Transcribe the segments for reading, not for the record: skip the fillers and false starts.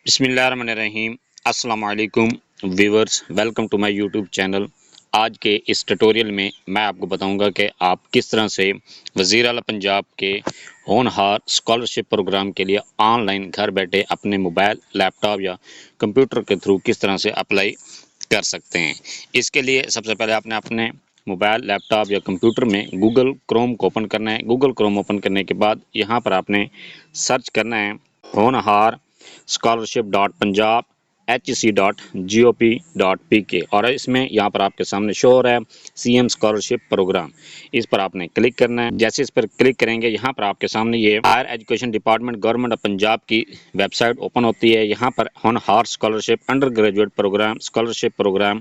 बिस्मिल्लाहिर्रहमानिर्रहीम। अस्सलाम वालेकुम viewers, welcome to my YouTube channel. आज के इस ट्यूटोरियल में मैं आपको बताऊंगा कि आप किस तरह से वज़ीर आला पंजाब के होनहार स्कॉलरशिप प्रोग्राम के लिए ऑनलाइन घर बैठे अपने मोबाइल, लैपटॉप या कंप्यूटर के थ्रू किस तरह से अप्लाई कर सकते हैं। इसके लिए सबसे पहले आपने अपने मोबाइल, लैपटॉप या कंप्यूटर में गूगल क्रोम को ओपन करना है। गूगल क्रोम ओपन करने के बाद यहाँ पर आपने सर्च करना है होनहार scholarship.punjab hec.gop.pk और इसमें यहाँ पर आपके सामने शो हो रहा है सीएम स्कॉलरशिप प्रोग्राम। इस पर आपने क्लिक करना है। जैसे इस पर क्लिक करेंगे यहाँ पर आपके सामने ये higher education department government of Punjab की वेबसाइट ओपन होती है। यहाँ पर Honhaar scholarship under graduate program scholarship program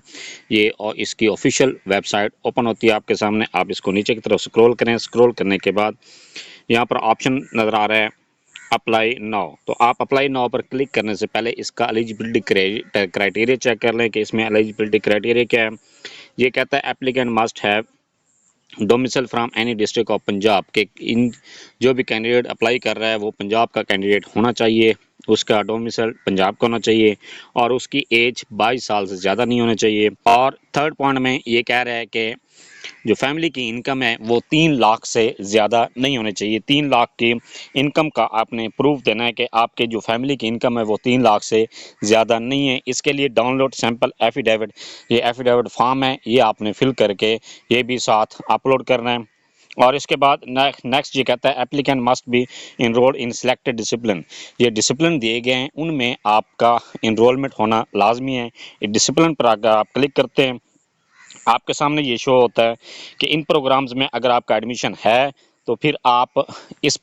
ये और इसकी ऑफिशियल वेबसाइट ओपन होती है आपके सामने। आप इसको नीचे की तरफ स्क्रॉल करें। स्क्रॉल करने के बाद यहाँ पर ऑप्शन नज़र आ रहा है अप्लाई नाउ। तो आप अप्लाई नाउ पर क्लिक करने से पहले इसका एलिजिबिलिटी क्राइटेरिया चेक कर लें कि इसमें एलिजिबिलिटी क्राइटेरिया क्या है। ये कहता है applicant must have domicile from any district of Punjab के इन जो भी कैंडिडेट अप्लाई कर रहा है वो पंजाब का कैंडिडेट होना चाहिए, उसका डोमिसाइल पंजाब का होना चाहिए और उसकी एज 22 साल से ज़्यादा नहीं होनी चाहिए। और थर्ड पॉइंट में ये कह रहा है कि जो फैमिली की इनकम है वो 3 लाख से ज़्यादा नहीं होनी चाहिए। 3 लाख की इनकम का आपने प्रूफ देना है कि आपके जो फैमिली की इनकम है वो 3 लाख से ज़्यादा नहीं है। इसके लिए डाउनलोड सैम्पल एफिडेविट, ये एफिडेविट फॉर्म है, ये आपने फिल करके ये भी साथ अपलोड करना है। और इसके बाद नेक्स्ट ये कहता है applicant must be enrolled in selected discipline. ये डिसिप्लिन दिए गए हैं उनमें आपका इनरोलमेंट होना लाजमी है। इस डिसिप्लिन पर अगर आप क्लिक करते हैं आपके सामने ये शो होता है कि इन प्रोग्राम्स में अगर आपका एडमिशन है तो फिर आप इस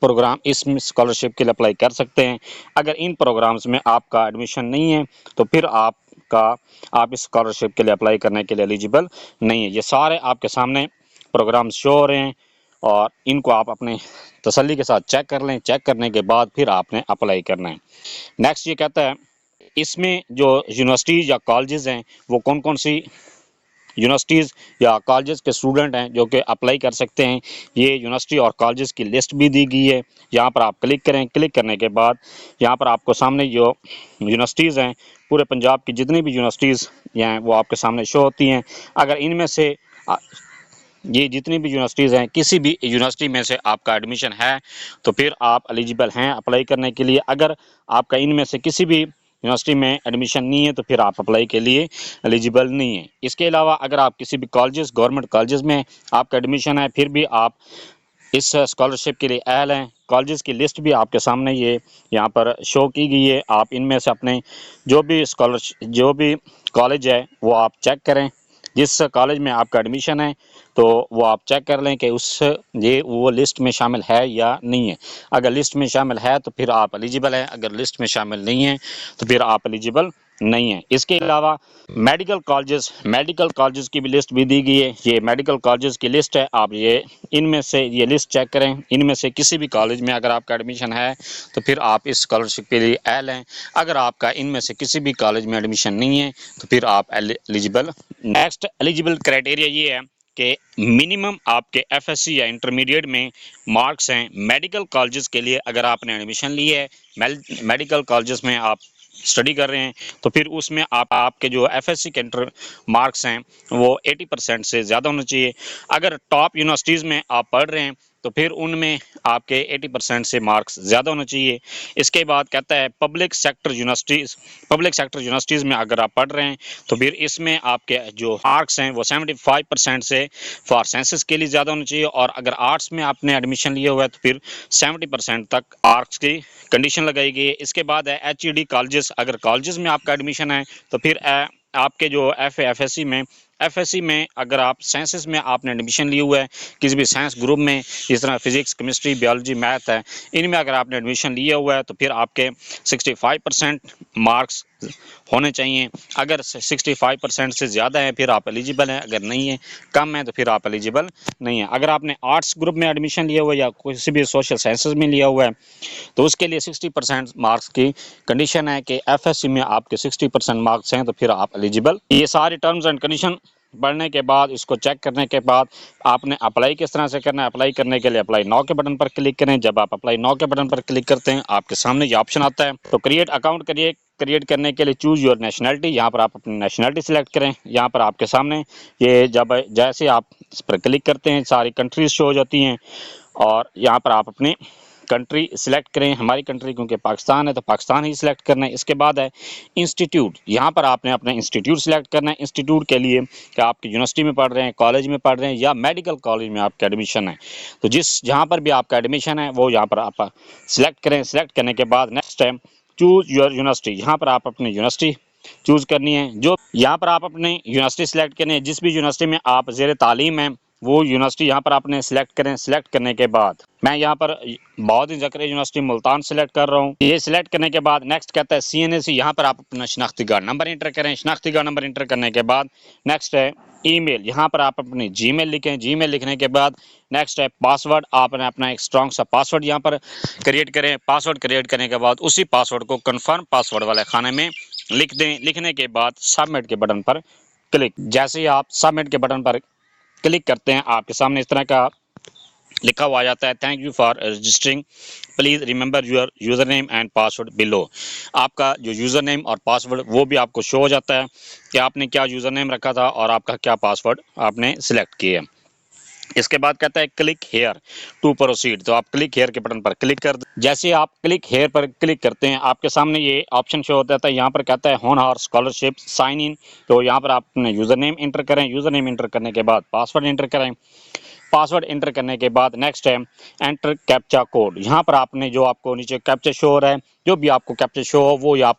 स्कॉलरशिप के लिए अप्लाई कर सकते हैं। अगर इन प्रोग्राम्स में आपका एडमिशन नहीं है तो फिर आप इस स्कॉलरशिप के लिए अप्लाई करने के लिए एलिजिबल नहीं है। ये सारे आपके सामने प्रोग्राम्स शो हो रहे हैं और इनको आप अपने तसल्ली के साथ चेक कर लें। चेक करने के बाद फिर आपने अप्लाई करना है। नेक्स्ट ये कहता है इसमें जो यूनिवर्सिटीज़ या कॉलेजेस हैं वो कौन कौन सी यूनिवर्सिटीज़ या कॉलेजेस के स्टूडेंट हैं जो कि अप्लाई कर सकते हैं। ये यूनिवर्सिटी और कॉलेजेस की लिस्ट भी दी गई है। यहाँ पर आप क्लिक करें। क्लिक करने के बाद यहाँ पर आपको सामने जो यूनिवर्सिटीज़ हैं पूरे पंजाब की जितनी भी यूनिवर्सिटीज़ हैं वो आपके सामने शो होती हैं। अगर इनमें से ये जितनी भी यूनिवर्सिटीज़ हैं किसी भी यूनिवर्सिटी में से आपका एडमिशन है तो फिर आप एलिजिबल हैं अप्लाई करने के लिए। अगर आपका इनमें से किसी भी यूनिवर्सिटी में एडमिशन नहीं है तो फिर आप अप्लाई के लिए एलिजिबल नहीं है। इसके अलावा अगर आप किसी भी कॉलेजेस गवर्नमेंट कॉलेजेस में आपका एडमिशन है फिर भी आप इस स्कॉलरशिप के लिए अहल हैं। कॉलेजेस की लिस्ट भी आपके सामने ये यहाँ पर शो की गई है। आप इनमें से अपने जो भी कॉलेज है वो आप चेक करें। जिस कॉलेज में आपका एडमिशन है तो वो आप चेक कर लें कि वो लिस्ट में शामिल है या नहीं है। अगर लिस्ट में शामिल है तो फिर आप एलिजिबल हैं, अगर लिस्ट में शामिल नहीं है तो फिर आप एलिजिबल नहीं है। इसके अलावा मेडिकल कॉलेजेस की भी लिस्ट भी दी गई है। ये मेडिकल कॉलेजेस की लिस्ट है। आप इनमें से ये लिस्ट चेक करें। इनमें से किसी भी कॉलेज में अगर आपका एडमिशन है तो फिर आप इस स्कॉलरशिप के लिए अहल हैं। अगर आपका इनमें से किसी भी कॉलेज में एडमिशन नहीं है तो फिर आप एलिजिबल। नेक्स्ट एलिजिबल क्राइटेरिया ये है कि मिनिमम आपके एफएससी या इंटरमीडिएट में मार्क्स हैं। मेडिकल कॉलेजेस के लिए अगर आपने एडमिशन ली है, मेडिकल कॉलेजेस में आप स्टडी कर रहे हैं तो फिर उसमें आपके जो एफएससी के इंटर मार्क्स हैं वो 80% से ज़्यादा होना चाहिए। अगर टॉप यूनिवर्सिटीज़ में आप पढ़ रहे हैं तो फिर उनमें आपके 80% से मार्क्स ज़्यादा होना चाहिए। इसके बाद कहता है पब्लिक सेक्टर यूनिवर्सिटीज़ में अगर आप पढ़ रहे हैं तो फिर इसमें आपके जो मार्क्स हैं वो 75% से फॉर साइंसेस के लिए ज़्यादा होना चाहिए। और अगर आर्ट्स में आपने एडमिशन लिया हुआ है तो फिर 70% तक मार्क्स की कंडीशन लगाई गई है। इसके बाद है एचईडी कॉलेजेस। अगर कॉलेजेस में आपका एडमिशन है तो फिर आपके जो एफएससी में अगर आप साइंसेस में आपने एडमिशन लिए हुआ है किसी भी साइंस ग्रुप में जिस तरह फिजिक्स, केमिस्ट्री, बायोलॉजी, मैथ है, इनमें अगर आपने एडमिशन लिया हुआ है तो फिर आपके 65% मार्क्स होने चाहिए। अगर 65% से ज़्यादा है फिर आप एलिजिबल हैं, अगर नहीं है कम है तो फिर आप एलिजिबल नहीं है। अगर आपने आर्ट्स ग्रुप में एडमिशन लिया हुआ है या किसी भी सोशल साइंसेज में लिया हुआ है तो उसके लिए 60% मार्क्स की कंडीशन है कि एफएससी में आपके 60% मार्क्स हैं तो फिर आप एलिजिबल। ये सारे टर्म्स एंड कंडीशन पढ़ने के बाद इसको चेक करने के बाद आपने अप्लाई किस तरह से करना है। अप्लाई करने के लिए अप्लाई नाउ के बटन पर क्लिक करें। जब आप अप्लाई नाउ के बटन पर क्लिक करते हैं आपके सामने ये ऑप्शन आता है। तो क्रिएट अकाउंट करिए। क्रिएट करने के लिए चूज योर नेशनलिटी, यहाँ पर आप अपनी नेशनलिटी सिलेक्ट करें। यहाँ पर आपके सामने ये जब जैसे आप इस पर क्लिक करते हैं सारी कंट्रीज शो हो जाती हैं और यहाँ पर आप अपनी कंट्री सिलेक्ट करें। हमारी कंट्री क्योंकि पाकिस्तान है तो पाकिस्तान ही सिलेक्ट करना है। इसके बाद है इंस्टीट्यूट, यहाँ पर आपने अपना इंस्टीट्यूट सिलेक्ट करना है। इंस्टीट्यूट के लिए कि आप यूनिवर्सिटी में पढ़ रहे हैं, कॉलेज में पढ़ रहे हैं या मेडिकल कॉलेज में आपका एडमिशन है, तो जहाँ पर भी आपका एडमिशन है वो यहाँ पर आप सिलेक्ट करें। सिलेक्ट करने के बाद नेक्स्ट है चूज योर यूनिवर्सिटी, यहाँ पर आप अपनी यूनिवर्सिटी चूज़ करनी है। जो यहाँ पर आप अपनी यूनिवर्सिटी सिलेक्ट करें, जिस भी यूनिवर्सिटी में आप ज़ेर तालीम है वो यूनिवर्सिटी यहाँ पर आपने सिलेक्ट करें। सिलेक्ट करने के बाद मैं यहाँ पर बहुत ही ज़करी यूनिवर्सिटी मुल्तान सिलेक्ट कर रहा हूँ। ये सिलेक्ट करने के बाद नेक्स्ट कहता है CNAC, यहाँ पर आप अपना शनाख्ती कार्ड नंबर इंटर करें। शनाख्ती कार्ड नंबर इंटर करने के बाद नेक्स्ट है ईमेल, यहाँ पर आप अपनी जीमेल लिखें। जीमेल लिखने के बाद नेक्स्ट है पासवर्ड, आपने अपना एक स्ट्रॉन्ग सा पासवर्ड यहाँ पर क्रिएट करें। पासवर्ड क्रिएट करने के बाद उसी पासवर्ड को कन्फर्म पासवर्ड वाले खाने में लिख दें। लिखने के बाद सबमिट के बटन पर क्लिक। जैसे ही आप सबमिट के बटन पर क्लिक करते हैं आपके सामने इस तरह का लिखा हुआ आ जाता है, thank you for registering, please remember your user name and password below. आपका जो यूज़र नेम और पासवर्ड वो भी आपको शो हो जाता है कि आपने क्या यूज़र नेम रखा था और आपका क्या पासवर्ड आपने सिलेक्ट किया। इसके बाद कहता है क्लिक हेयर टू प्रोसीड, तो आप क्लिक हेयर के बटन पर क्लिक कर दें। जैसे आप क्लिक हेयर पर क्लिक करते हैं आपके सामने ये ऑप्शन शो होता है। यहाँ पर कहता है होनहार स्कॉलरशिप साइन इन, तो यहाँ पर आप अपने यूज़र नेम इंटर करें। यूज़र नेम इंटर करने के बाद पासवर्ड इंटर करें। पासवर्ड इंटर करने के बाद नेक्स्ट है एंटर कैप्चा कोड, यहाँ पर आपने जो आपको नीचे कैप्चा शो हो रहा है, जो भी आपको कैप्चा शो हो वो यहाँ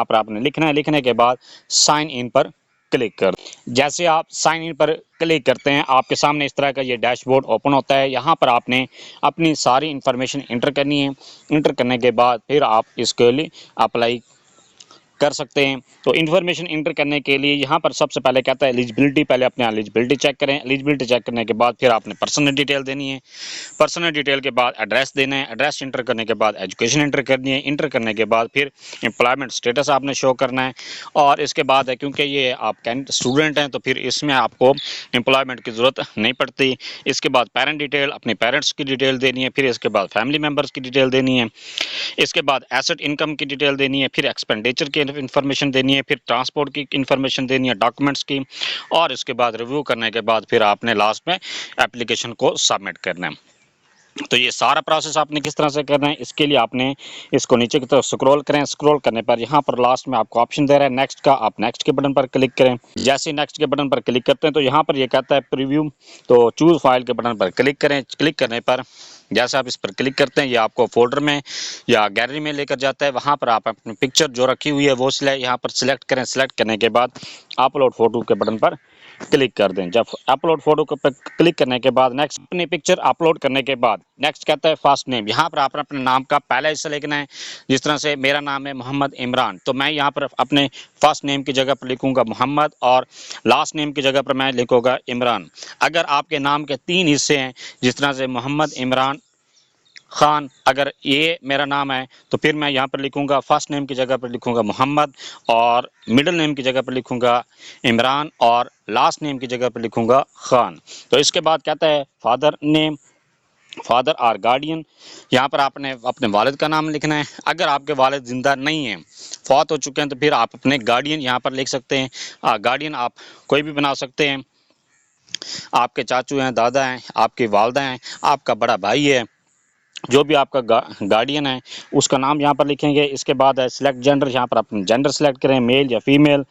पर आपने लिखना है। लिखने के बाद साइन इन पर क्लिक कर। जैसे आप साइन इन पर क्लिक करते हैं आपके सामने इस तरह का ये डैशबोर्ड ओपन होता है। यहाँ पर आपने अपनी सारी इंफॉर्मेशन इंटर करनी है। इंटर करने के बाद फिर आप इसके लिए अप्लाई कर सकते हैं। तो इन्फॉर्मेशन इंटर करने के लिए यहाँ पर सबसे पहले कहता है एलिजिबिलिटी, पहले अपने एलिजिबिलिटी चेक करें। एलिजिबिलिटी चेक करने के बाद फिर आपने पर्सनल डिटेल देनी है। पर्सनल डिटेल के बाद एड्रेस देना है। एड्रेस इंटर करने के बाद एजुकेशन इंटर करनी है। इंटर करने के बाद फिर एम्प्लॉयमेंट स्टेटस आपने शो करना है। और इसके बाद है क्योंकि ये आप स्टूडेंट हैं तो फिर इसमें आपको एम्प्लॉयमेंट की ज़रूरत नहीं पड़ती। इसके बाद पेरेंट डिटेल, अपने पेरेंट्स की डिटेल देनी है। फिर इसके बाद फैमिली मेम्बर्स की डिटेल देनी है। इसके बाद एसेट इनकम की डिटेल देनी है। फिर एक्सपेंडिचर की इन्फॉर्मेशन देनी है। फिर ट्रांसपोर्ट की इन्फॉर्मेशन देनी है, डॉक्यूमेंट्स की। और इसके बाद रिव्यू करने के बाद फिर आपने लास्ट में एप्लीकेशन को सबमिट करना है। तो ये सारा प्रोसेस आपने किस तरह से करना है, इसके लिए आपने इसको नीचे की तरफ स्क्रॉल करें। स्क्रॉल करने पर यहाँ पर लास्ट में आपको ऑप्शन दे रहा है नेक्स्ट का, आप नेक्स्ट के बटन पर क्लिक करें। जैसे नेक्स्ट के बटन पर क्लिक करते हैं तो यहाँ पर ये कहता है प्रीव्यू, तो चूज़ फाइल के बटन पर क्लिक करें। क्लिक करने पर जैसे आप इस पर क्लिक करते हैं ये आपको फोल्डर में या गैलरी में लेकर जाता है। वहाँ पर आप अपनी पिक्चर जो रखी हुई है वो यहाँ पर सिलेक्ट करें। सिलेक्ट करने के बाद अपलोड फोटो के बटन पर क्लिक कर दें। जब अपलोड फोटो पर क्लिक करने के बाद नेक्स्ट अपनी पिक्चर अपलोड करने के बाद नेक्स्ट कहता है फर्स्ट नेम, यहाँ पर आपने अपने नाम का पहला हिस्सा लिखना है। जिस तरह से मेरा नाम है मोहम्मद इमरान, तो मैं यहाँ पर अपने फर्स्ट नेम की जगह पर लिखूंगा मोहम्मद और लास्ट नेम की जगह पर मैं लिखूंगा इमरान। अगर आपके नाम के 3 हिस्से हैं जिस तरह से मोहम्मद इमरान खान, अगर ये मेरा नाम है तो फिर मैं यहाँ पर लिखूंगा फर्स्ट नेम की जगह पर लिखूंगा मोहम्मद और मिडिल नेम की जगह पर लिखूंगा इमरान और लास्ट नेम की जगह पर लिखूंगा खान। तो इसके बाद कहता है फादर नेम, फादर और गार्डियन, यहाँ पर आपने अपने वालिद का नाम लिखना है। अगर आपके वालिद ज़िंदा नहीं हैं, फौत हो चुके हैं, तो फिर आप अपने गार्डियन यहाँ पर लिख सकते हैं। गार्डियन आप कोई भी बना सकते हैं। आपके चाचू हैं, दादा हैं, आपकी वालदा हैं, आपका बड़ा भाई है, जो भी आपका गार्डियन है उसका नाम यहाँ पर लिखेंगे। इसके बाद है सिलेक्ट जेंडर, यहाँ पर अपना जेंडर सेलेक्ट करें, मेल या फीमेल।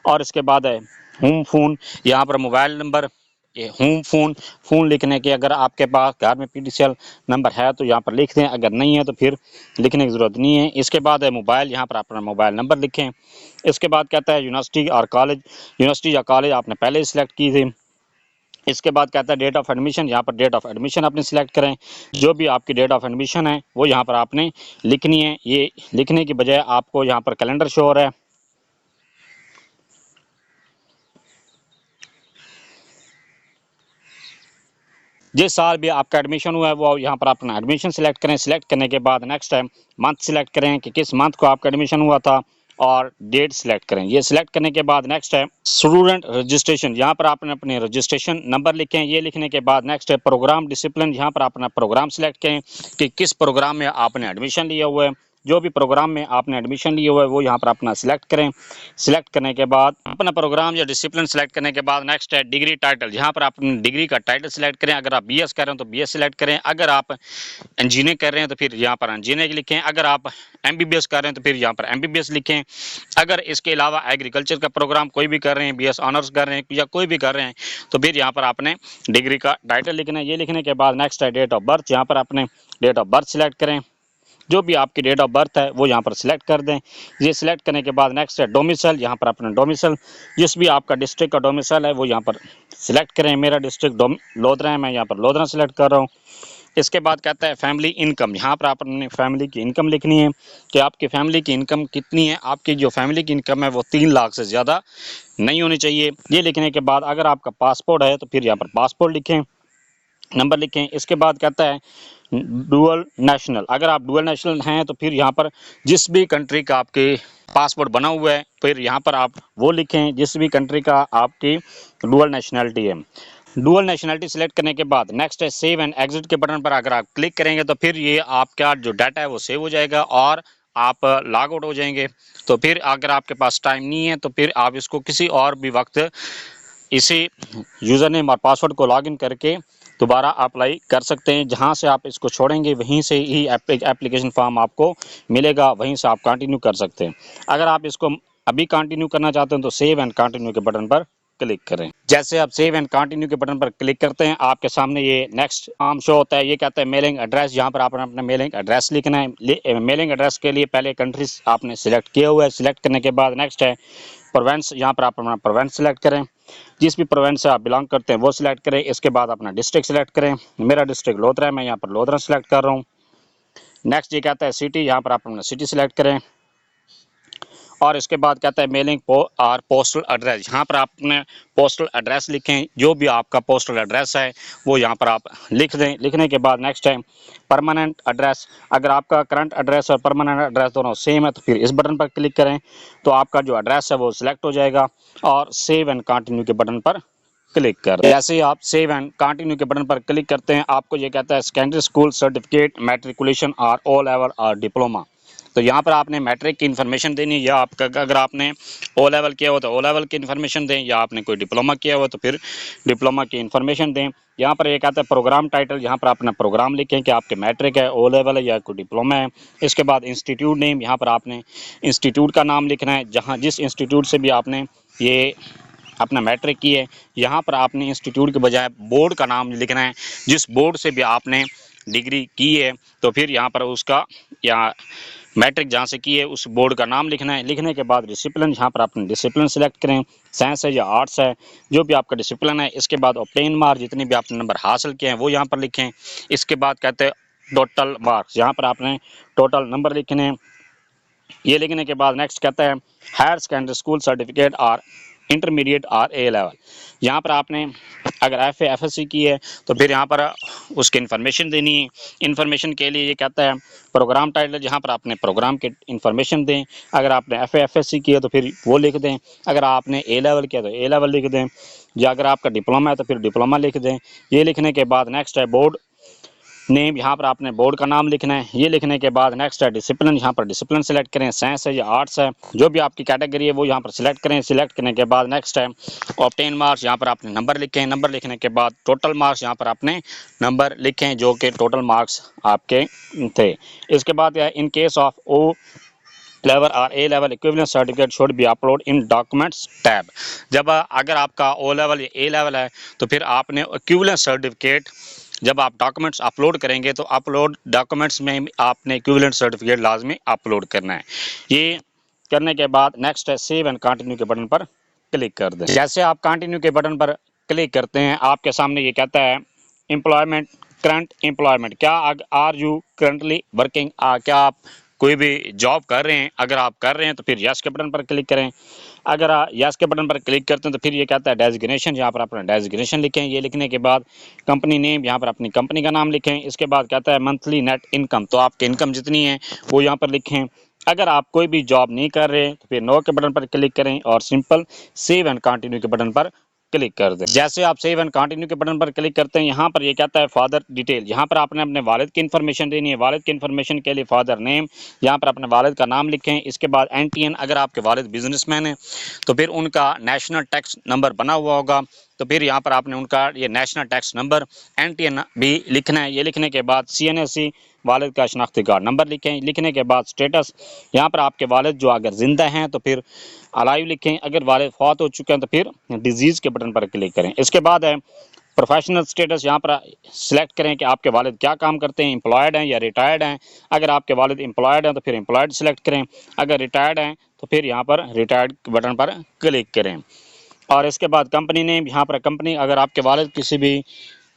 और इसके बाद है होम फ़ोन, यहाँ पर मोबाइल नंबर, ये होम फ़ोन लिखने के अगर आपके पास घर में PDCL नंबर है तो यहाँ पर लिख दें, अगर नहीं है तो फिर लिखने की ज़रूरत नहीं है। इसके बाद है मोबाइल, यहाँ पर अपना मोबाइल नंबर लिखें। इसके बाद कहता है यूनिवर्सिटी और कॉलेज, यूनिवर्सिटी या कॉलेज आपने पहले ही सिलेक्ट की थी। इसके बाद कहता है डेट ऑफ एडमिशन, यहाँ पर डेट ऑफ एडमिशन आपने सिलेक्ट करें। जो भी आपकी डेट ऑफ एडमिशन है वो यहाँ पर आपने लिखनी है। ये लिखने की बजाय आपको यहाँ पर कैलेंडर शो हो रहा है। जिस साल भी आपका एडमिशन हुआ है वो यहाँ पर अपना एडमिशन सिलेक्ट करें। सिलेक्ट करने के बाद नेक्स्ट है मंथ सिलेक्ट करें कि किस मंथ को आपका एडमिशन हुआ था। और डेट सिलेक्ट करें। ये सिलेक्ट करने के बाद नेक्स्ट है स्टूडेंट रजिस्ट्रेशन, यहाँ पर आपने अपने रजिस्ट्रेशन नंबर लिखें। ये लिखने के बाद नेक्स्ट है प्रोग्राम डिसिप्लिन, यहाँ पर अपना प्रोग्राम सिलेक्ट करें कि किस प्रोग्राम में आपने एडमिशन लिया हुआ है। जो भी प्रोग्राम में आपने एडमिशन लिया हुआ है वो यहाँ पर अपना सिलेक्ट करें। सिलेक्ट करने के बाद अपना प्रोग्राम या डिसिप्लिन सिलेक्ट करने के बाद नेक्स्ट है डिग्री टाइटल, यहाँ पर अपनी डिग्री का टाइटल सिलेक्ट करें। अगर आप बीएस कर रहे हैं तो बीएस सिलेक्ट करें, अगर आप इंजीनियर कर रहे हैं तो फिर यहाँ पर इंजीनियर लिखें, अगर आप एमबीबीएस कर रहे हैं तो फिर यहाँ पर एमबीबीएस लिखें। अगर इसके अलावा एग्रीकल्चर का प्रोग्राम कोई भी कर रहे हैं, बीएस ऑनर्स कर रहे हैं या कोई भी कर रहे हैं तो फिर यहाँ पर आपने डिग्री का टाइटल लिखना है। ये लिखने के बाद नेक्स्ट है डेट ऑफ बर्थ, यहाँ पर आपने डेट ऑफ बर्थ सिलेक्ट करें। जो भी आपकी डेट ऑफ बर्थ है वो यहाँ पर सिलेक्ट कर दें। ये सिलेक्ट करने के बाद नेक्स्ट है डोमिसाइल, यहाँ पर अपना डोमिसाइल जिस भी आपका डिस्ट्रिक्ट का डोमिसाइल है वो यहाँ पर सिलेक्ट करें। मेरा डिस्ट्रिक्ट लोधरा है, मैं यहाँ पर लोधरा सिलेक्ट कर रहा हूँ। इसके बाद कहता है फैमिली इनकम, यहाँ पर आपने फैमिली की इनकम लिखनी है कि आपकी फैमिली की इनकम कितनी है। आपकी जो फैमिली की इनकम है वो 3 लाख से ज़्यादा नहीं होनी चाहिए। ये लिखने के बाद अगर आपका पासपोर्ट है तो फिर यहाँ पर पासपोर्ट लिखें, नंबर लिखें। इसके बाद कहता है डुअल नेशनल, अगर आप डुअल नेशनल हैं तो फिर यहाँ पर जिस भी कंट्री का आपके पासपोर्ट बना हुआ है फिर यहाँ पर आप वो लिखें जिस भी कंट्री का आपकी डुअल नेशनलिटी है। डुअल नेशनलिटी सिलेक्ट करने के बाद नेक्स्ट है सेव एंड एग्जिट के बटन पर अगर आप क्लिक करेंगे तो फिर ये आपका जो डाटा है वो सेव हो जाएगा और आप लॉग आउट हो जाएंगे। तो फिर अगर आपके पास टाइम नहीं है तो फिर आप इसको किसी और भी वक्त इसी यूज़र नेम और पासवर्ड को लॉगिन करके दोबारा अप्लाई कर सकते हैं। जहां से आप इसको छोड़ेंगे वहीं से ही एप्लीकेशन फॉर्म आपको मिलेगा, वहीं से आप कंटिन्यू कर सकते हैं। अगर आप इसको अभी कंटिन्यू करना चाहते हैं तो सेव एंड कंटिन्यू के बटन पर क्लिक करें। जैसे आप सेव एंड कंटिन्यू के बटन पर क्लिक करते हैं आपके सामने ये नेक्स्ट फॉर्म शो होता है। ये कहता है मेलिंग एड्रेस, यहाँ पर आपने अपना मेलिंग एड्रेस लिखना है। मेलिंग एड्रेस के लिए पहले कंट्रीज आपने सिलेक्ट किया हुआ है। सिलेक्ट करने के बाद नेक्स्ट है प्रोवेंस, यहाँ पर आप अपना प्रोवेंस सिलेक्ट करें। जिस भी प्रोवेंस से आप बिलोंग करते हैं वो सिलेक्ट करें। इसके बाद अपना डिस्ट्रिक्ट सिलेक्ट करें। मेरा डिस्ट्रिक्ट लोधरा है, मैं यहाँ पर लोधरा सिलेक्ट कर रहा हूँ। नेक्स्ट ये कहता है सिटी, यहाँ पर आप अपना सिटी सिलेक्ट करें। और इसके बाद कहता है मेलिंग और पोस्टल एड्रेस, यहाँ पर आपने पोस्टल एड्रेस लिखें। जो भी आपका पोस्टल एड्रेस है वो यहाँ पर आप लिख दें। लिखने के बाद नेक्स्ट है परमानेंट एड्रेस, अगर आपका करंट एड्रेस और परमानेंट एड्रेस दोनों सेम है तो फिर इस बटन पर क्लिक करें तो आपका जो एड्रेस है वो सिलेक्ट हो जाएगा और सेव एंड कंटिन्यू के बटन पर क्लिक कर। जैसे ही आप सेव एंड कंटिन्यू के बटन पर क्लिक करते हैं आपको ये कहता है सेकेंडरी स्कूल सर्टिफिकेट मैट्रिकुलेशन और ओ लेवल और डिप्लोमा। तो यहाँ पर आपने मैट्रिक की इन्फॉर्मेशन देनी है या आपका अगर आपने ओ लेवल किया हो तो ओ लेवल की इन्फॉर्मेशन दें या आपने कोई डिप्लोमा किया हो तो फिर डिप्लोमा की इन्फॉर्मेशन दें। यहाँ पर एक आता है प्रोग्राम टाइटल, यहाँ पर अपना प्रोग्राम लिखें कि आपके मैट्रिक है, ओ लेवल है या कोई डिप्लोमा है। इसके बाद इंस्टीट्यूट नेम, यहाँ पर आपने इंस्टीट्यूट का नाम लिखना है जहाँ जिस इंस्टीट्यूट से भी आपने ये अपना मैट्रिक की है। यहाँ पर आपने इंस्टीट्यूट के बजाय बोर्ड का नाम लिखना है जिस बोर्ड से भी आपने डिग्री की है तो फिर यहाँ पर उसका या मैट्रिक जहाँ से की है उस बोर्ड का नाम लिखना है। लिखने के बाद डिसिप्लिन, यहाँ पर अपने डिसिप्लिन सेलेक्ट करें, साइंस है या आर्ट्स है जो भी आपका डिसिप्लिन है। इसके बाद ऑब्टेन मार्क्स, जितने भी आपने नंबर हासिल किए हैं वो यहाँ पर लिखें। इसके बाद कहते हैं टोटल मार्क्स, यहाँ पर आपने टोटल नंबर लिखने हैं। ये लिखने के बाद नेक्स्ट कहता है हायर सेकेंडरी स्कूल सर्टिफिकेट और इंटरमीडिएट और ए लेवल, यहाँ पर आपने अगर एफएससी की है तो फिर यहाँ पर उसकी इन्फॉर्मेशन देनी है। इन्फॉर्मेशन के लिए ये कहता है प्रोग्राम टाइटल, यहाँ पर आपने प्रोग्राम के इन्फॉर्मेशन दें। अगर आपने एफएससी की है तो फिर वो लिख दें, अगर आपने ए लेवल किया तो ए लेवल लिख दें, या अगर आपका डिप्लोमा है तो फिर डिप्लोमा लिख दें। ये लिखने के बाद नेक्स्ट है बोर्ड नेम, यहाँ पर आपने बोर्ड का नाम लिखना है। ये लिखने के बाद नेक्स्ट है डिसिप्लिन, यहाँ पर डिसिप्लिन सेलेक्ट करें, साइंस है या आर्ट्स है जो भी आपकी कैटेगरी है वो यहाँ पर सिलेक्ट करें। सिलेक्ट करने के बाद नेक्स्ट है ऑब्टेन मार्क्स, यहाँ पर आपने नंबर लिखें। नंबर लिखने के बाद टोटल मार्क्स, यहाँ पर आपने नंबर लिखें जो कि टोटल मार्क्स आपके थे। इसके बाद in case of O level और A level equivalent certificate should be upload in documents tab, जब अगर आपका ओ लेवल या ए लेवल है तो फिर आपने इक्विवेलेंट सर्टिफिकेट जब आप डॉक्यूमेंट्स अपलोड करेंगे तो अपलोड डॉक्यूमेंट्स में आपने इक्विवेलेंट सर्टिफिकेट लाजमी अपलोड करना है। ये करने के बाद नेक्स्ट है सेव एंड कंटिन्यू के बटन पर क्लिक कर दें। जैसे आप कंटिन्यू के बटन पर क्लिक करते हैं आपके सामने ये कहता है एम्प्लॉयमेंट, करंट एम्प्लॉयमेंट, क्या आर यू करंटली वर्किंग, क्या आप कोई भी जॉब कर रहे हैं। अगर आप कर रहे हैं तो फिर यस के बटन पर क्लिक करें। अगर आप यस के बटन पर क्लिक करते हैं तो फिर ये कहता है डेजिग्नेशन, यहाँ पर अपना डेजिग्नेशन लिखें। ये लिखने के बाद कंपनी नेम, यहाँ पर अपनी कंपनी का नाम लिखें। इसके बाद कहता है मंथली नेट इनकम, तो आपकी इनकम जितनी है वो यहाँ पर लिखें। अगर आप कोई भी जॉब नहीं कर रहे तो फिर नो के बटन पर क्लिक करें और सिंपल सेव एंड कंटिन्यू के बटन पर क्लिक कर दें। जैसे आप सेव एंड कंटिन्यू के बटन पर क्लिक करते हैं, यहाँ पर ये कहता है फादर डिटेल। यहाँ पर आपने अपने वालिद की इन्फॉर्मेशन देनी है। वालिद की इन्फॉर्मेशन के लिए फादर नेम, यहाँ पर अपने वालिद का नाम लिखें। इसके बाद एनटीएन, अगर आपके वालिद बिजनेसमैन हैं तो फिर उनका नेशनल टैक्स नंबर बना हुआ होगा, तो फिर यहाँ पर आपने उनका ये नेशनल टैक्स नंबर एनटीएन भी लिखना है। ये लिखने के बाद सीएनएसी वालिद का शनाख्ती कार्ड नंबर लिखें। लिखने के बाद स्टेटस, यहाँ पर आपके वालिद जो अगर ज़िंदा हैं तो फिर अलाइव लिखें, अगर वालिद फौत हो चुके हैं तो फिर डिजीज़ के बटन पर क्लिक करें। इसके बाद है प्रोफेशनल स्टेटस, यहाँ पर सिलेक्ट करें कि आपके वालिद क्या काम करते हैं, एम्प्लॉयड हैं या रिटायर्ड हैं। अगर आपके वालिद एम्प्लॉयड हैं तो फिर एम्प्लॉयड सिलेक्ट करें, अगर रिटायर्ड हैं तो फिर यहाँ पर रिटायर्ड बटन पर क्लिक करें। और इसके बाद कंपनी नेम, यहाँ पर कंपनी, अगर आपके वालिद किसी भी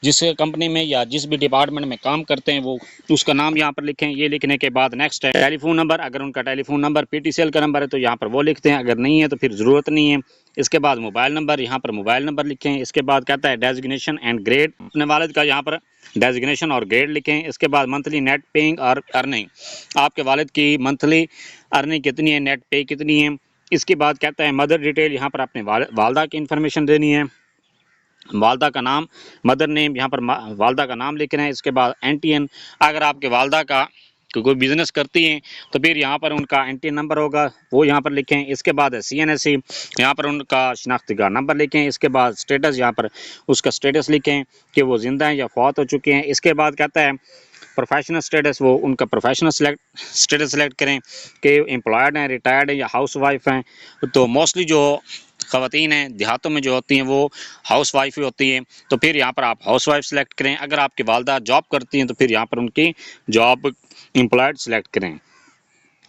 जिस कंपनी में या जिस भी डिपार्टमेंट में काम करते हैं वो उसका नाम यहाँ पर लिखें। ये लिखने के बाद नेक्स्ट है टेलीफोन नंबर, अगर उनका टेलीफोन नंबर पीटीसीएल का नंबर है तो यहाँ पर वो लिखते हैं, अगर नहीं है तो फिर ज़रूरत नहीं है। इसके बाद मोबाइल नंबर, यहाँ पर मोबाइल नंबर लिखें। इसके बाद कहता है डेजिग्नेशन एंड ग्रेड, अपने वालिद का यहाँ पर डेजिग्नेशन और ग्रेड लिखें। इसके बाद मंथली नेट पेइंग और अर्निंग, आपके वालिद की मंथली अर्निंग कितनी है, नेट पे कितनी है। इसके बाद कहता है मदर डिटेल, यहाँ पर अपने वालदा की इन्फॉर्मेशन देनी है। वालदा का नाम, मदर नेम, यहाँ पर वालदा का नाम लिखना है। इसके बाद एनटीएन, अगर आपके वालदा का कोई बिज़नेस करती हैं तो फिर यहाँ पर उनका एनटीएन नंबर होगा वो यहाँ पर लिखें। इसके बाद है सीएनएससी, यहाँ पर उनका शनाख्ती कार्ड नंबर लिखें। इसके बाद स्टेटस, यहाँ पर उसका स्टेटस लिखें कि वो ज़िंदा हैं या फौत हो चुके हैं। इसके बाद कहता है प्रोफेशनल स्टेटस, वो उनका प्रोफेशनल स्टेटस सेलेक्ट करें कि एम्प्लॉयड हैं, रिटायर्ड हैं या हाउस वाइफ हैं। तो मोस्टली जो ख़वातीन हैं देहातों में जो होती हैं वो हाउस वाइफ ही होती हैं, तो फिर यहाँ पर आप हाउस वाइफ सेलेक्ट करें। अगर आपकी वालदा जॉब करती हैं तो फिर यहाँ पर उनकी जॉब एम्प्लॉयड सेलेक्ट करें।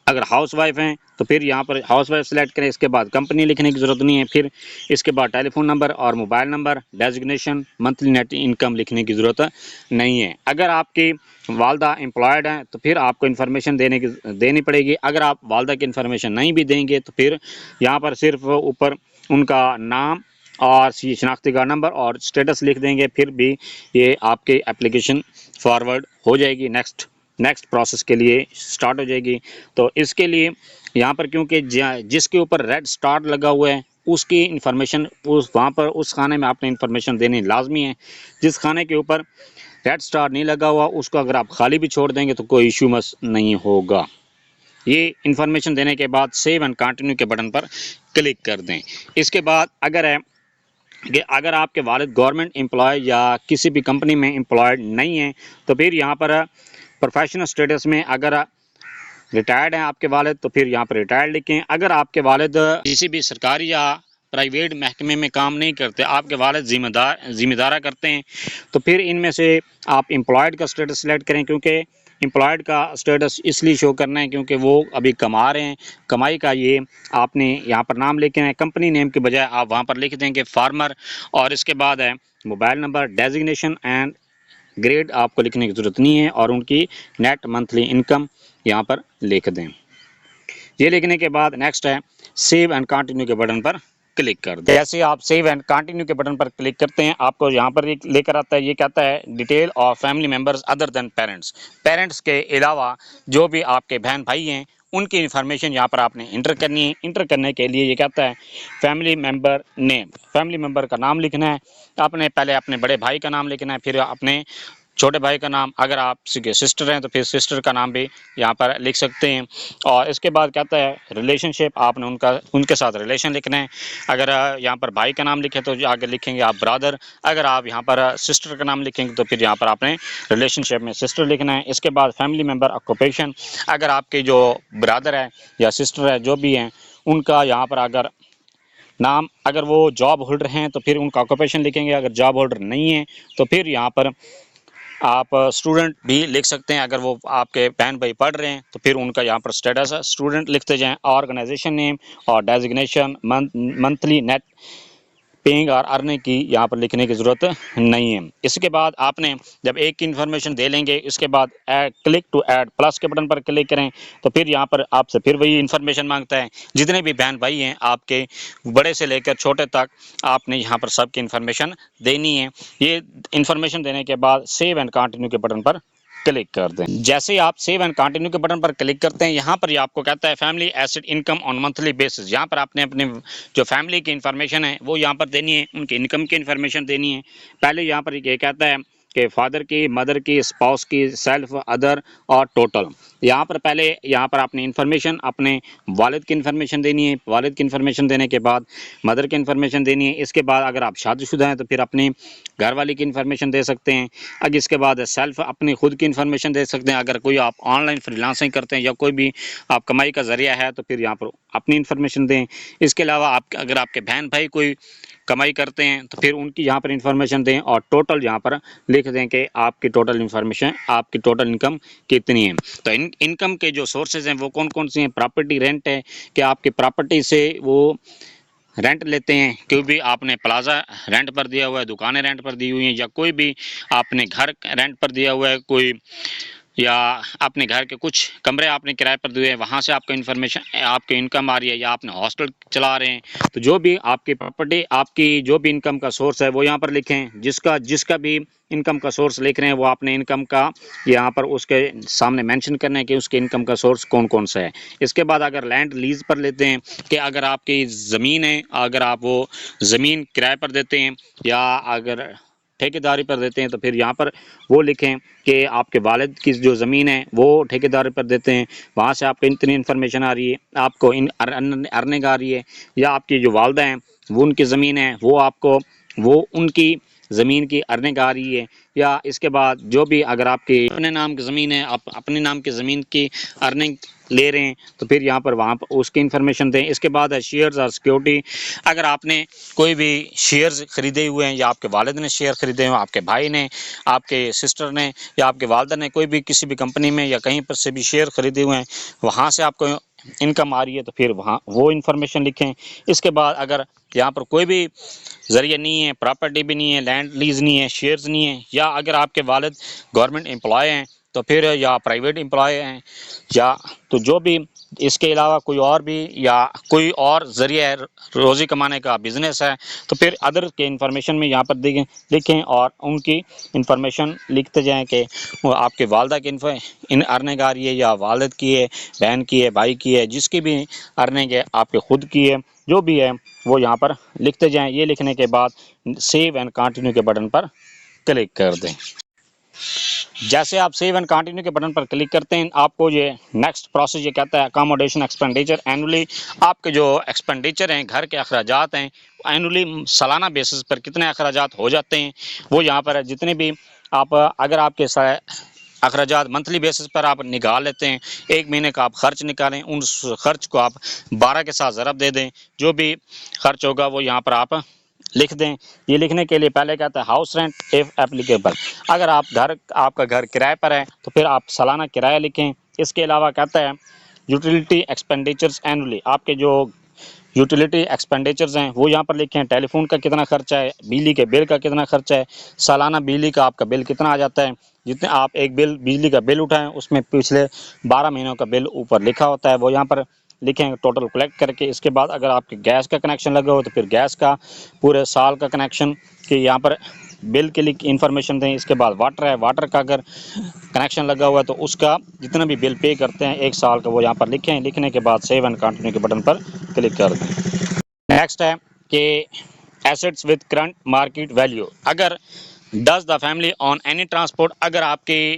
अगर हाउस वाइफ हैं तो फिर यहाँ पर हाउस वाइफ सेलेक्ट करें। इसके बाद कंपनी लिखने की ज़रूरत नहीं है। फिर इसके बाद टेलीफोन नंबर और mobile number, designation, monthly net income लिखने की ज़रूरत नहीं है। अगर आपकी वालदा एम्प्लॉयड हैं तो फिर आपको इन्फॉर्मेशन देनी पड़ेगी। अगर आप वालदा की इन्फॉर्मेशन नहीं भी देंगे तो फिर यहाँ पर सिर्फ ऊपर उनका नाम और शनाख्ती कार्ड नंबर और स्टेटस लिख देंगे, फिर भी ये आपकी एप्लीकेशन फॉरवर्ड हो जाएगी, नेक्स्ट प्रोसेस के लिए स्टार्ट हो जाएगी। तो इसके लिए यहाँ पर क्योंकि जिसके ऊपर रेड स्टार लगा हुआ है उसकी इन्फॉर्मेशन वहाँ पर उस खाने में आपने इन्फॉर्मेशन देनी लाजमी है। जिस खाने के ऊपर रेड स्टार नहीं लगा हुआ उसको अगर आप खाली भी छोड़ देंगे तो कोई इशू मस नहीं होगा। ये इन्फॉर्मेशन देने के बाद सेव एंड कंटिन्यू के बटन पर क्लिक कर दें। इसके बाद अगर है कि अगर आपके वालिद गवर्नमेंट एम्प्लॉय या किसी भी कंपनी में एम्प्लॉयड नहीं हैं तो फिर यहाँ पर प्रोफेशनल स्टेटस में अगर रिटायर्ड हैं आपके वालिद तो फिर यहाँ पर रिटायर्ड लिखें। अगर आपके वालिद किसी भी सरकारी या प्राइवेट महकमे में काम नहीं करते, आपके वालिद ज़िम्मेदारा करते हैं तो फिर इनमें से आप एम्प्लॉयड का स्टेटस सेलेक्ट करें, क्योंकि एम्प्लॉयड का स्टेटस इसलिए शो करना है क्योंकि वो अभी कमा रहे हैं। कमाई का ये आपने यहाँ पर नाम लिखना है, कंपनी नेम के बजाय आप वहाँ पर लिख देंगे फार्मर। और इसके बाद है mobile number, designation and grade आपको लिखने की ज़रूरत नहीं है और उनकी नेट मंथली इनकम यहाँ पर लिख दें। ये लिखने के बाद नेक्स्ट है सेव एंड कंटिन्यू के बटन पर क्लिक कर दें। जैसे आप सेव एंड कंटिन्यू के बटन पर क्लिक करते हैं आपको यहाँ पर लेकर आता है, ये कहता है detail of family members other than parents. Parents के अलावा जो भी आपके बहन भाई हैं उनकी इन्फॉर्मेशन यहाँ पर आपने इंटर करनी है। इंटर करने के लिए ये कहता है family member name, family member का नाम लिखना है। आपने पहले अपने बड़े भाई का नाम लिखना है, फिर अपने छोटे भाई का नाम, अगर आप सिस्टर हैं तो फिर सिस्टर का नाम भी यहाँ पर लिख सकते हैं। और इसके बाद कहता है रिलेशनशिप, आपने उनके साथ रिलेशन लिखना है। अगर यहाँ पर भाई का नाम लिखें तो आगे लिखेंगे आप ब्रदर, अगर आप यहाँ पर सिस्टर का नाम लिखेंगे तो फिर यहाँ पर आपने रिलेशनशिप में सिस्टर लिखना है। इसके बाद फैमिली मेम्बर ऑक्यूपेशन, अगर आपके जो ब्रदर है या सिस्टर है जो भी हैं उनका यहाँ पर अगर नाम, अगर वो जॉब होल्डर हैं तो फिर उनका ऑक्यूपेशन लिखेंगे। अगर जॉब होल्डर नहीं है तो फिर यहाँ पर आप स्टूडेंट भी लिख सकते हैं। अगर वो आपके बहन भाई पढ़ रहे हैं तो फिर उनका यहाँ पर स्टेटस है स्टूडेंट लिखते जाएं। ऑर्गेनाइजेशन नेम और डेजिग्नेशन, मंथली नेट पेइंग और अर्निंग की यहाँ पर लिखने की ज़रूरत नहीं है। इसके बाद आपने जब एक की इन्फॉर्मेशन दे लेंगे इसके बाद क्लिक टू ऐड प्लस के बटन पर क्लिक करें तो फिर यहाँ पर आपसे फिर वही इन्फॉर्मेशन मांगता है। जितने भी बहन भाई हैं आपके, बड़े से लेकर छोटे तक, आपने यहाँ पर सबकी इन्फॉर्मेशन देनी है। ये इन्फॉर्मेशन देने के बाद सेव एंड कंटिन्यू के बटन पर क्लिक कर दें। जैसे ही आप सेव एंड कंटिन्यू के बटन पर क्लिक करते हैं, यहाँ पर ये आपको कहता है family asset income on monthly basis. यहाँ पर आपने अपने जो फैमिली की इन्फॉर्मेशन है वो यहाँ पर देनी है, उनकी इनकम की इन्फॉर्मेशन देनी है। पहले यहाँ पर ये कहता है कि फादर की, मदर की, स्पाउस की, सेल्फ, अदर और टोटल। यहाँ पर पहले यहाँ पर आपने इन्फॉर्मेशन अपने वालिद की इन्फॉर्मेशन देनी है। वालिद की इन्फॉर्मेशन देने के बाद मदर की इन्फॉर्मेशन देनी है। इसके बाद अगर आप शादीशुदा हैं तो फिर अपनी घरवाली की इन्फॉर्मेशन दे सकते हैं। अगर इसके बाद सेल्फ अपनी खुद की इन्फॉर्मेशन दे सकते हैं। अगर कोई आप ऑनलाइन फ्रीलांसिंग करते हैं या कोई भी आप कमाई का जरिया है तो फिर यहाँ पर अपनी इन्फॉर्मेशन दें। इसके अलावा आप अगर आपके बहन भाई कोई कमाई करते हैं तो फिर उनकी यहाँ पर इन्फॉर्मेशन दें और टोटल यहाँ पर लिख दें कि आपकी टोटल इन्फॉर्मेशन, आपकी टोटल इनकम कितनी है। तो इनकम के जो सोर्सेज हैं वो कौन कौन सी हैं? प्रॉपर्टी रेंट है कि आपकी प्रॉपर्टी से वो रेंट लेते हैं, क्यों भी आपने प्लाजा रेंट पर दिया हुआ है, दुकानें रेंट पर दी हुई हैं, या कोई भी आपने घर रेंट पर दिया हुआ है कोई, या अपने घर के कुछ कमरे आपने किराए पर दिए हैं, वहाँ से आपको इन्फॉर्मेशन, आपकी इनकम आ रही है, या आपने हॉस्टल चला रहे हैं। तो जो भी आपकी प्रॉपर्टी, आपकी जो भी इनकम का सोर्स है वो यहाँ पर लिखें। जिसका भी इनकम का सोर्स लिख रहे हैं वो आपने इनकम का यहाँ पर उसके सामने मेंशन करना है कि उसके इनकम का सोर्स कौन कौन सा है। इसके बाद अगर लैंड लीज पर लेते हैं कि अगर आपकी ज़मीन है, अगर आप वो ज़मीन किराए पर देते हैं या अगर ठेकेदारी पर देते हैं तो फिर यहाँ पर वो लिखें कि आपके वालिद की जो ज़मीन है वो ठेकेदारी पर देते हैं, वहाँ से आपको इतनी इन्फॉर्मेशन आ रही है, आपको अर्निंग आ रही है। या आपकी जो वालदा हैं वो उनकी ज़मीन है, वो उनकी ज़मीन की अर्निंग आ रही है। या इसके बाद जो भी अगर आपकी अपने नाम की ज़मीन है, आप अपने नाम की ज़मीन की अर्निंग ले रहे हैं तो फिर यहाँ पर वहाँ पर उसकी इन्फॉर्मेशन दें। इसके बाद है शेयर्स और सिक्योरिटी। अगर आपने कोई भी शेयर्स खरीदे हुए हैं, या आपके वालिद ने शेयर खरीदे हुए हैं, आपके भाई ने, आपके सिस्टर ने या आपके वालदा ने कोई भी किसी भी कंपनी में या कहीं पर से भी शेयर खरीदे हुए हैं, वहाँ से आपको इनकम आ रही है तो फिर वहाँ वो इन्फॉर्मेशन लिखें। इसके बाद अगर यहाँ पर कोई भी ज़रिया नहीं है, प्रॉपर्टी भी नहीं है, लैंड लीज नहीं है, शेयर्स नहीं है, या अगर आपके वालिद गवर्नमेंट एम्प्लॉय हैं तो फिर, या प्राइवेट एम्प्लॉय हैं, या तो जो भी इसके अलावा कोई और भी या कोई और ज़रिया है रोज़ी कमाने का, बिज़नेस है, तो फिर अदर के इन्फॉर्मेशन में यहाँ पर लिखें और उनकी इन्फॉर्मेशन लिखते जाएं कि वो आपके वालदा की इन अर्निंग आ रही है, या वालिद की है, बहन की है, भाई की है, जिसकी भी अर्निंग है, आपके खुद की है, जो भी है वो यहाँ पर लिखते जाएं। ये लिखने के बाद सेव एंड कंटिन्यू के बटन पर क्लिक कर दें। जैसे आप सेव एंड कंटिन्यू के बटन पर क्लिक करते हैं, आपको ये नेक्स्ट प्रोसेस ये कहता है अकोमोडेशन एक्सपेंडिचर एनुअली। आपके जो एक्सपेंडिचर हैं, घर के अखराजात हैं, एनुअली सालाना बेसिस पर कितने अखराजात हो जाते हैं वो यहाँ पर है। जितने भी आप, अगर आपके अखराजात मंथली बेसिस पर आप निकाल लेते हैं, एक महीने का आप खर्च निकालें, उस खर्च को आप 12 के साथ ज़रब दे दें, जो भी खर्च होगा वो यहाँ पर आप लिख दें। ये लिखने के लिए पहले कहता है हाउस रेंट इफ़ एप्लीकेबल। अगर आपका घर किराए पर है तो फिर आप सालाना किराया लिखें। इसके अलावा कहता है यूटिलिटी एक्सपेंडिचर्स एनुअली। आपके जो यूटिलिटी एक्सपेंडिचर्स हैं वो यहाँ पर लिखें। टेलीफोन का कितना खर्चा है, बिजली के बिल का कितना खर्चा है, सालाना बिजली का आपका बिल कितना आ जाता है। जितने आप एक बिजली का बिल उठाएं उसमें पिछले 12 महीनों का बिल ऊपर लिखा होता है, वो यहाँ पर लिखें टोटल कलेक्ट करके। इसके बाद अगर आपके गैस का कनेक्शन लगा हो तो फिर गैस का पूरे साल का कनेक्शन के यहाँ पर बिल के लिए इन्फॉर्मेशन दें। इसके बाद वाटर है, वाटर का अगर कनेक्शन लगा हुआ है तो उसका जितना भी बिल पे करते हैं एक साल का वो यहाँ पर लिखें। लिखने के बाद सेव एंड कंटिन्यू के बटन पर क्लिक कर दें। नेक्स्ट है कि assets with current market value. अगर does the family own any transport, अगर आपके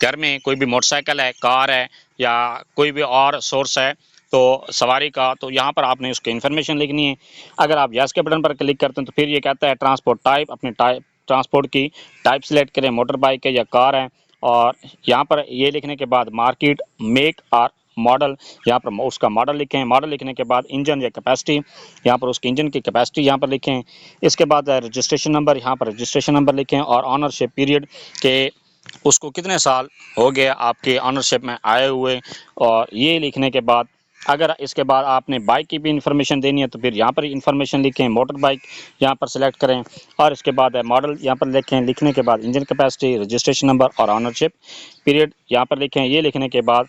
घर में कोई भी मोटरसाइकिल है, कार है, या कोई भी और सोर्स है तो सवारी का, तो यहाँ पर आपने उसकी इन्फॉर्मेशन लिखनी है। अगर आप यस के बटन पर क्लिक करते हैं तो फिर ये कहता है ट्रांसपोर्ट टाइप, अपने ट्रांसपोर्ट की टाइप सेलेक्ट करें, मोटर बाइक है या कार है, और यहाँ पर ये लिखने के बाद मार्केट, मेक और मॉडल, यहाँ पर उसका मॉडल लिखें। मॉडल लिखने के बाद इंजन या कैपेसिटी, यहाँ पर उसके इंजन की कैपेसिटी यहाँ पर लिखें। इसके बाद रजिस्ट्रेशन नंबर, यहाँ पर रजिस्ट्रेशन नंबर लिखें, और ऑनरशिप पीरियड के उसको कितने साल हो गए आपके ऑनरशिप में आए हुए, और ये लिखने के बाद अगर इसके बाद आपने बाइक की भी इंफॉर्मेशन देनी है तो फिर यहाँ पर इंफॉर्मेशन लिखें, मोटर बाइक यहाँ पर सेलेक्ट करें, और इसके बाद मॉडल यहाँ पर लिखें। लिखने के बाद इंजन कैपेसिटी, रजिस्ट्रेशन नंबर और ऑनरशिप पीरियड यहाँ पर लिखें। ये लिखने के बाद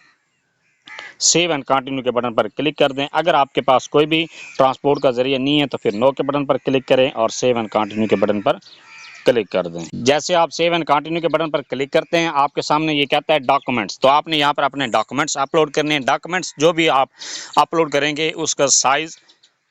सेव एंड कंटिन्यू के बटन पर क्लिक कर दें। अगर आपके पास कोई भी ट्रांसपोर्ट का जरिया नहीं है तो फिर नो के बटन पर क्लिक करें और सेव एंड कंटिन्यू के बटन पर क्लिक कर दें। जैसे आप सेव एंड कंटिन्यू के बटन पर क्लिक करते हैं, आपके सामने ये कहता है डॉक्यूमेंट्स, तो आपने यहाँ पर अपने डॉक्यूमेंट्स अपलोड करने हैं। डॉक्यूमेंट्स जो भी आप अपलोड करेंगे उसका साइज़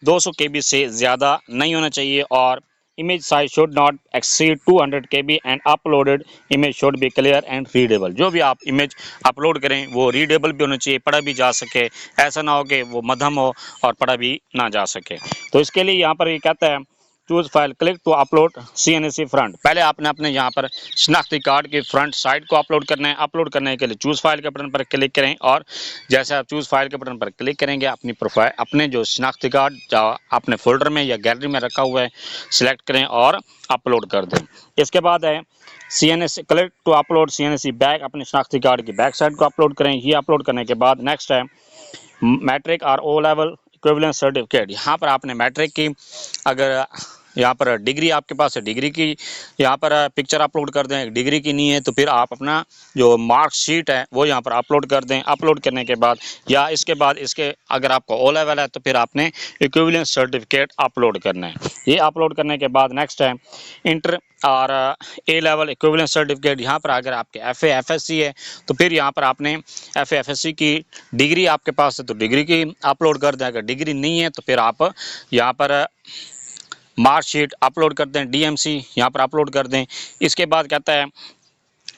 200 KB से ज़्यादा नहीं होना चाहिए और image size should not exceed 200 KB and uploaded image should be clear and readable. जो भी आप इमेज अपलोड करें वो रीडेबल भी होना चाहिए, पढ़ा भी जा सके, ऐसा ना हो कि वो मध्यम हो और पढ़ा भी ना जा सके। तो इसके लिए यहाँ पर ये कहता है choose file, click to upload CNC front. पहले आपने अपने यहाँ पर शनाख्ती कार्ड की फ्रंट साइड को अपलोड करना है। अपलोड करने के लिए चूज फाइल के बटन पर क्लिक करें और जैसे आप चूज फाइल के बटन पर क्लिक करेंगे अपनी प्रोफाइल, अपने जो शनाख्ती कार्ड अपने फोल्डर में या गैलरी में रखा हुआ है सिलेक्ट करें और अपलोड कर दें। इसके बाद है CNC, click to upload CNC back, अपने शनाख्ती कार्ड की बैक साइड को अपलोड करें। ये अपलोड करने के बाद नेक्स्ट है मैट्रिक और O लेवल इक्विवेलेंस सर्टिफिकेट। यहाँ पर आपने मैट्रिक की अगर यहाँ पर डिग्री आपके पास है, डिग्री की यहाँ पर पिक्चर अपलोड कर दें। डिग्री की नहीं है तो फिर आप अपना जो मार्कशीट है वो यहाँ पर अपलोड कर दें। अपलोड करने के बाद या इसके बाद इसके अगर आपको O लेवल है तो फिर आपने इक्विवेलेंस सर्टिफिकेट अपलोड करना है। ये अपलोड करने के बाद नेक्स्ट है इंटर और A लेवल इक्विवेलेंस सर्टिफिकेट। यहाँ पर अगर आपके FA FSC है तो फिर यहाँ पर आपने FA FSC की डिग्री आपके पास है तो डिग्री की अपलोड कर दें। अगर डिग्री नहीं है तो फिर आप यहाँ पर मार्कशीट अपलोड कर दें, DMC यहाँ पर अपलोड कर दें। इसके बाद कहता है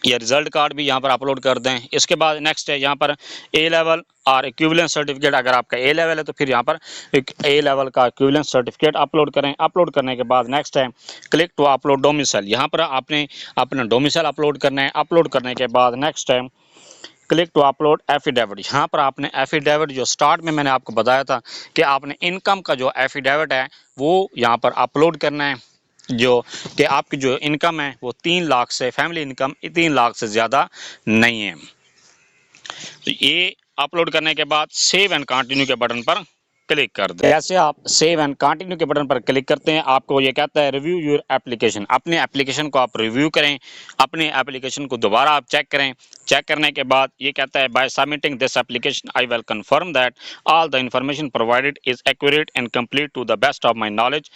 ये रिजल्ट कार्ड भी यहाँ पर अपलोड कर दें। इसके बाद नेक्स्ट है यहाँ पर A लेवल और इक्विवेलेंस सर्टिफिकेट। अगर आपका A लेवल है तो फिर यहाँ पर A लेवल का इक्विवेलेंस सर्टिफिकेट अपलोड करें। अपलोड करने के बाद नेक्स्ट है क्लिक टू अपलोड डोमिसाइल। यहाँ पर आपने अपना डोमिसाइल अपलोड करना है। अपलोड करने के बाद नेक्स्ट है क्लिक टू अपलोड एफिडेविट। यहाँ पर आपने एफिडेविट जो स्टार्ट में मैंने आपको बताया था कि आपने इनकम का जो एफिडेविट है वो यहाँ पर अपलोड करना है, जो कि आपकी जो इनकम है वो 3 लाख से, फैमिली इनकम 3 लाख से ज़्यादा नहीं है। तो ये अपलोड करने के बाद सेव एंड कंटिन्यू के बटन पर क्लिक कर दें। जैसे आप सेव एंड कंटिन्यू के बटन पर क्लिक करते हैं आपको ये कहता है रिव्यू योर एप्लीकेशन। अपने एप्लीकेशन को आप रिव्यू करें, अपने एप्लीकेशन को दोबारा आप चेक करें। चेक करने के बाद ये कहता है by submitting this application I will confirm that all the information provided is accurate and complete to the best of my knowledge.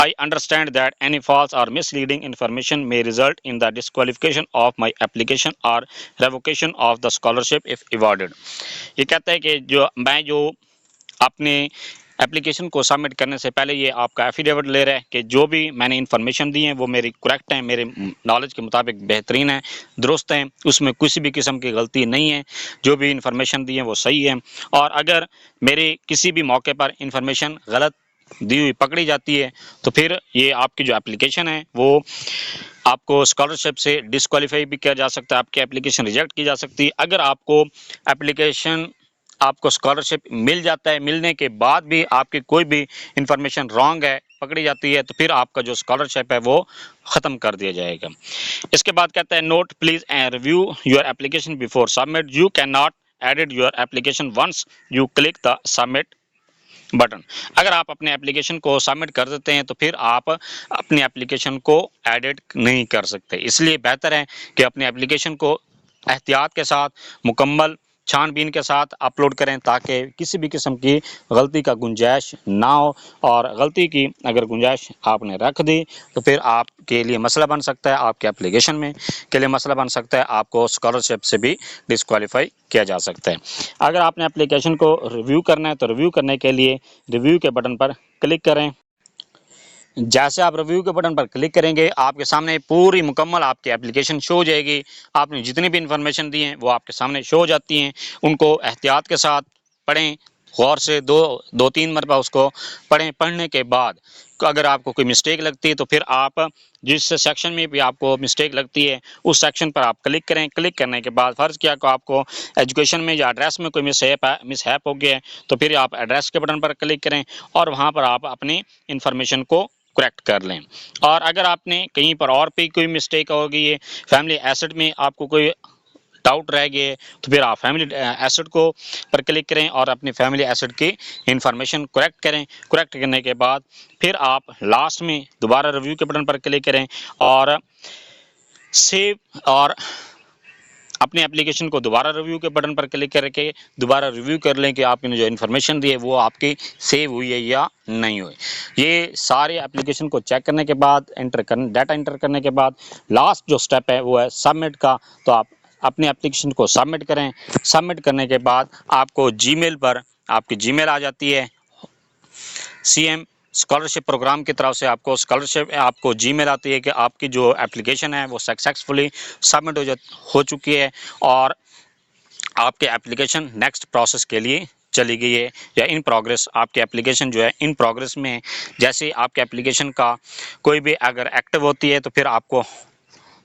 I understand that any false or misleading information may result in the disqualification of my application or revocation of the scholarship if awarded। ये कहता है कि जो अपने application को submit करने से पहले ये आपका एफिडेविट ले रहा है कि जो भी मैंने इन्फॉर्मेशन दी है वो मेरी करेक्ट है, मेरे नॉलेज के मुताबिक बेहतरीन है, दुरुस्त है, उसमें किसी भी किस्म की गलती नहीं है, जो भी इन्फॉर्मेशन दी है वो सही है। और अगर मेरे किसी भी मौके पर इन्फॉर्मेशन गलत दी हुई पकड़ी जाती है तो फिर ये आपकी जो एप्लीकेशन है वो आपको स्कॉलरशिप से डिस्क्वालीफाई भी किया जा सकता है, आपकी एप्लीकेशन रिजेक्ट की जा सकती है। अगर आपको स्कॉलरशिप मिल जाता है, मिलने के बाद भी आपकी कोई भी इंफॉर्मेशन रॉन्ग है पकड़ी जाती है तो फिर आपका जो स्कॉलरशिप है वो ख़त्म कर दिया जाएगा। इसके बाद कहता है note please review your application before submit, you can not edit your application once you click the submit button. अगर आप अपने एप्लीकेशन को सबमिट कर देते हैं तो फिर आप अपनी एप्लीकेशन को एडिट नहीं कर सकते। इसलिए बेहतर है कि अपने एप्लीकेशन को एहतियात के साथ, मुकम्मल छानबीन के साथ अपलोड करें ताकि किसी भी किस्म की गलती का गुंजाइश ना हो। और गलती की अगर गुंजाइश आपने रख दी तो फिर आपके लिए मसला बन सकता है, आपके एप्लीकेशन में के लिए मसला बन सकता है, आपको स्कॉलरशिप से भी डिस्क्वालीफाई किया जा सकता है। अगर आपने एप्लीकेशन को रिव्यू करना है तो रिव्यू करने के लिए रिव्यू के बटन पर क्लिक करें। जैसे आप रिव्यू के बटन पर क्लिक करेंगे आपके सामने पूरी मुकम्मल आपकी एप्लीकेशन शो हो जाएगी। आपने जितनी भी इंफॉर्मेशन दी है वो आपके सामने शो हो जाती हैं। उनको एहतियात के साथ पढ़ें, गौर से दो तीन मरतबा उसको पढ़ें। पढ़ने के बाद अगर आपको कोई मिस्टेक लगती है तो फिर आप जिस सेक्शन में भी आपको मिस्टेक लगती है उस सेक्शन पर आप क्लिक करें। क्लिक करने के बाद फ़र्ज़ किया को आपको एजुकेशन में या एड्रेस में कोई मिसहैप हो गया है तो फिर आप एड्रेस के बटन पर क्लिक करें और वहाँ पर आप अपनी इंफॉर्मेशन को करेक्ट कर लें। और अगर आपने कहीं पर और भी कोई मिस्टेक हो गई है, फैमिली एसेट में आपको कोई डाउट रह गए तो फिर आप फैमिली एसेट को पर क्लिक करें और अपनी फैमिली एसेट की इंफॉर्मेशन करेक्ट करें। करेक्ट करने के बाद फिर आप लास्ट में दोबारा रिव्यू के बटन पर क्लिक करें और सेव और अपने एप्लीकेशन को दोबारा रिव्यू के बटन पर क्लिक करके दोबारा रिव्यू कर लें कि आपने जो इन्फॉर्मेशन दी है वो आपकी सेव हुई है या नहीं हुई। ये सारे एप्लीकेशन को चेक करने के बाद डाटा एंटर करने के बाद लास्ट जो स्टेप है वो है सबमिट का। तो आप अपने एप्लीकेशन को सबमिट करें। सबमिट करने के बाद आपको जीमेल पर आपकी जीमेल आ जाती है। सीएम स्कॉलरशिप प्रोग्राम की तरफ से आपको जीमेल आती है कि आपकी जो एप्लीकेशन है वो सक्सेसफुली सबमिट हो चुकी है और आपके एप्लीकेशन नेक्स्ट प्रोसेस के लिए चली गई है या इन प्रोग्रेस। आपकी एप्लीकेशन जो है इन प्रोग्रेस में है। जैसे आपके एप्लीकेशन का कोई भी अगर एक्टिव होती है तो फिर आपको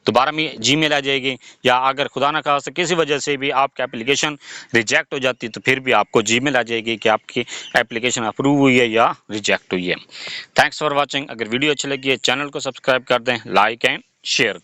दोबारा में जीमेल आ जाएगी, या अगर खुदा ना खास्ता किसी वजह से भी आपकी एप्लीकेशन रिजेक्ट हो जाती है तो फिर भी आपको जीमेल आ जाएगी कि आपकी एप्लीकेशन अप्रूव हुई है या रिजेक्ट हुई है। Thanks for watching. अगर वीडियो अच्छी लगी है चैनल को सब्सक्राइब कर दें, लाइक एंड शेयर।